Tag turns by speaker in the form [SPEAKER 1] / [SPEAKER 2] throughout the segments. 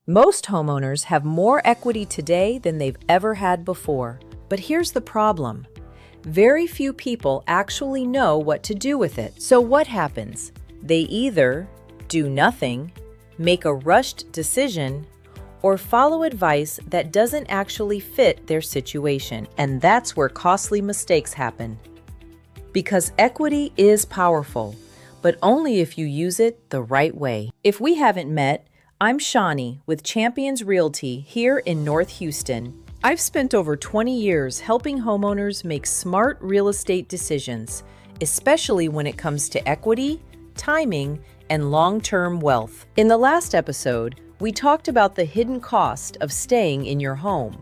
[SPEAKER 1] Most homeowners have more equity today than they've ever had before. But here's the problem. Very few people actually know what to do with it. So what happens? They either do nothing, make a rushed decision, or follow advice that doesn't actually fit their situation. And that's where costly mistakes happen. Because equity is powerful, but only if you use it the right way. If we haven't met, I'm Shani with Champions Realty here in North Houston. I've spent over 20 years helping homeowners make smart real estate decisions, especially when it comes to equity, timing, and long-term wealth. In the last episode, we talked about the hidden cost of staying in your home.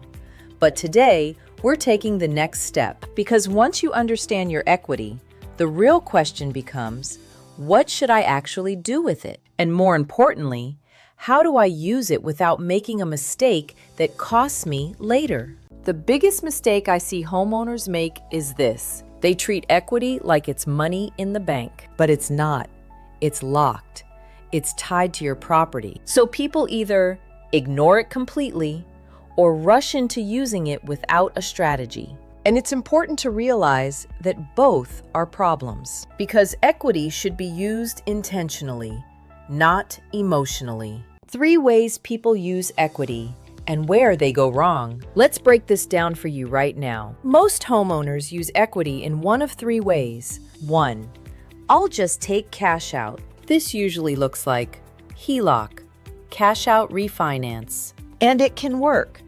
[SPEAKER 1] But today, we're taking the next step, because once you understand your equity, the real question becomes, what should I actually do with it? And more importantly, how do I use it without making a mistake that costs me later? The biggest mistake I see homeowners make is this. They treat equity like it's money in the bank, but it's not. It's locked. It's tied to your property. So people either ignore it completely or rush into using it without a strategy. And it's important to realize that both are problems, because equity should be used intentionally, not emotionally. 3 ways people use equity and where they go wrong. Let's break this down for you right now. Most homeowners use equity in one of 3 ways. 1. I'll just take cash out. This usually looks like HELOC, cash out refinance. And it can work.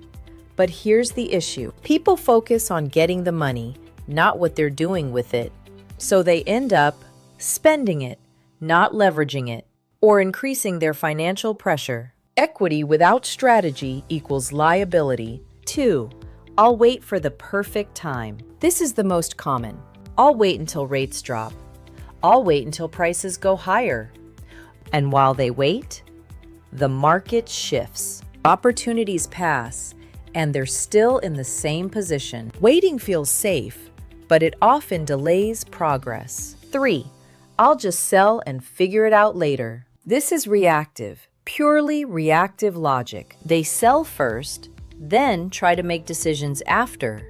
[SPEAKER 1] But here's the issue. People focus on getting the money, not what they're doing with it. So they end up spending it, not leveraging it, or increasing their financial pressure. Equity without strategy equals liability. 2. I'll wait for the perfect time. This is the most common. I'll wait until rates drop. I'll wait until prices go higher. And while they wait, the market shifts. Opportunities pass, and they're still in the same position. Waiting feels safe, but it often delays progress. 3. I'll just sell and figure it out later. This is reactive, purely reactive logic. They sell first, then try to make decisions after.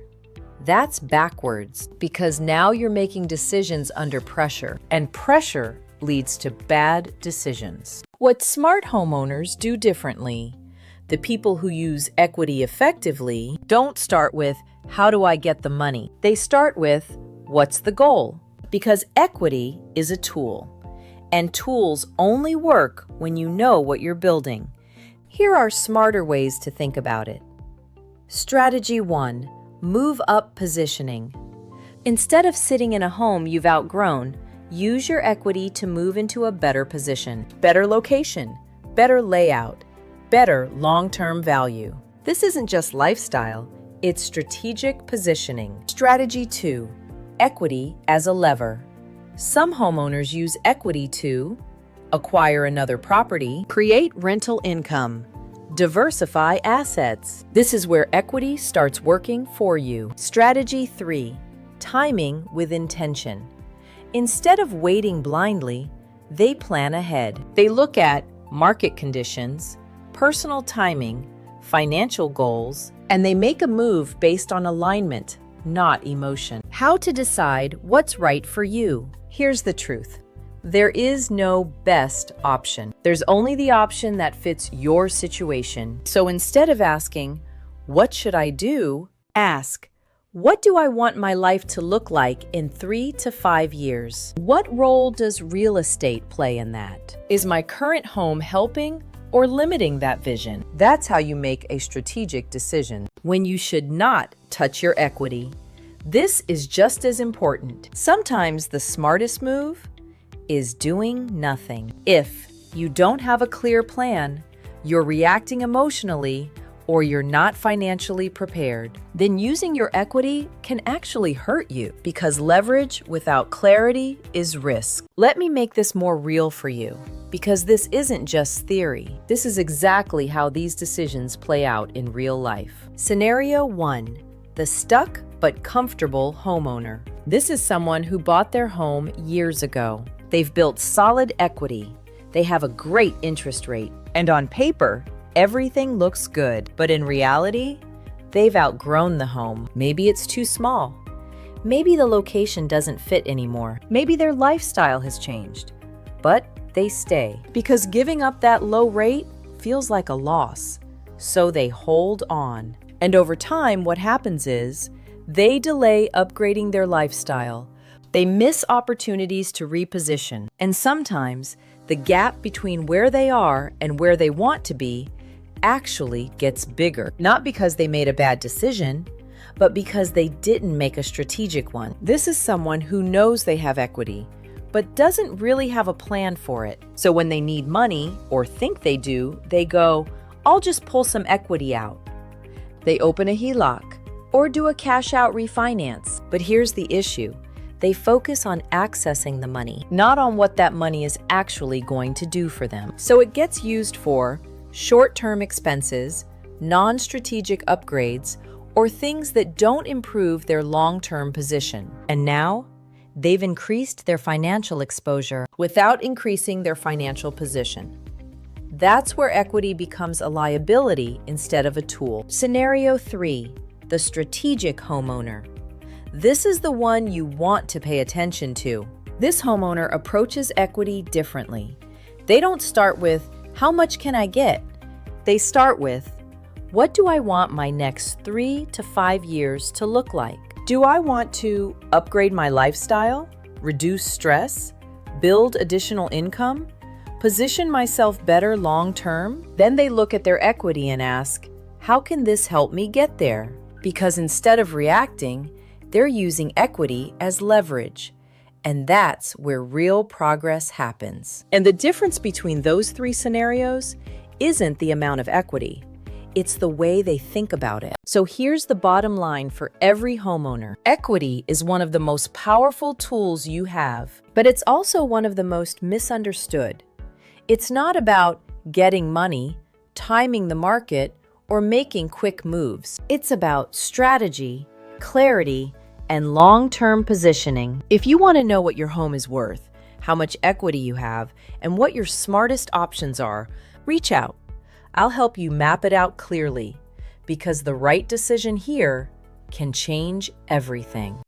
[SPEAKER 1] That's backwards, because now you're making decisions under pressure, and pressure leads to bad decisions. What smart homeowners do differently: the people who use equity effectively don't start with, how do I get the money? They start with, what's the goal? Because equity is a tool, and tools only work when you know what you're building. Here are smarter ways to think about it. Strategy 1. Move up positioning. Instead of sitting in a home you've outgrown, use your equity to move into a better position, better location, better layout, better long-term value. This isn't just lifestyle, it's strategic positioning. Strategy 2. Equity as a lever. Some homeowners use equity to acquire another property, create rental income, diversify assets. This is where equity starts working for you. Strategy 3. Timing with intention. Instead of waiting blindly, they plan ahead. They look at market conditions, personal timing, financial goals, and they make a move based on alignment, not emotion. How to decide what's right for you? Here's the truth. There is no best option. There's only the option that fits your situation. So instead of asking, what should I do? Ask, what do I want my life to look like in 3 to 5 years? What role does real estate play in that? Is my current home helping or limiting that vision? That's how you make a strategic decision. When you should not touch your equity. This is just as important. Sometimes the smartest move is doing nothing. If you don't have a clear plan, you're reacting emotionally, or you're not financially prepared, then using your equity can actually hurt you, because leverage without clarity is risk. Let me make this more real for you, because this isn't just theory. This is exactly how these decisions play out in real life. Scenario 1. The stuck but comfortable homeowner. This is someone who bought their home years ago. They've built solid equity. They have a great interest rate. And on paper, Everything looks good, but in reality, they've outgrown the home. Maybe it's too small. Maybe the location doesn't fit anymore. Maybe their lifestyle has changed. But they stay because giving up that low rate feels like a loss. So they hold on. And over time, what happens is they delay upgrading their lifestyle. They miss opportunities to reposition. And sometimes the gap between where they are and where they want to be actually gets bigger. Not because they made a bad decision, but because they didn't make a strategic one. This is someone who knows they have equity, but doesn't really have a plan for it. So when they need money, or think they do, they go, I'll just pull some equity out. They open a HELOC, or do a cash-out refinance. But here's the issue. They focus on accessing the money, not on what that money is actually going to do for them. So it gets used for short-term expenses, non-strategic upgrades, or things that don't improve their long-term position. And now, they've increased their financial exposure without increasing their financial position. That's where equity becomes a liability instead of a tool. Scenario 3, the strategic homeowner. This is the one you want to pay attention to. This homeowner approaches equity differently. They don't start with, how much can I get? They start with, what do I want my next 3 to 5 years to look like? Do I want to upgrade my lifestyle, reduce stress, build additional income, position myself better long-term? Then they look at their equity and ask, how can this help me get there? Because instead of reacting, they're using equity as leverage. And that's where real progress happens. And the difference between those 3 scenarios isn't the amount of equity. It's the way they think about it. So here's the bottom line for every homeowner. Equity is one of the most powerful tools you have, but it's also one of the most misunderstood. It's not about getting money, timing the market, or making quick moves. It's about strategy, clarity, and long-term positioning. If you want to know what your home is worth, how much equity you have, and what your smartest options are, reach out. I'll help you map it out clearly, because the right decision here can change everything.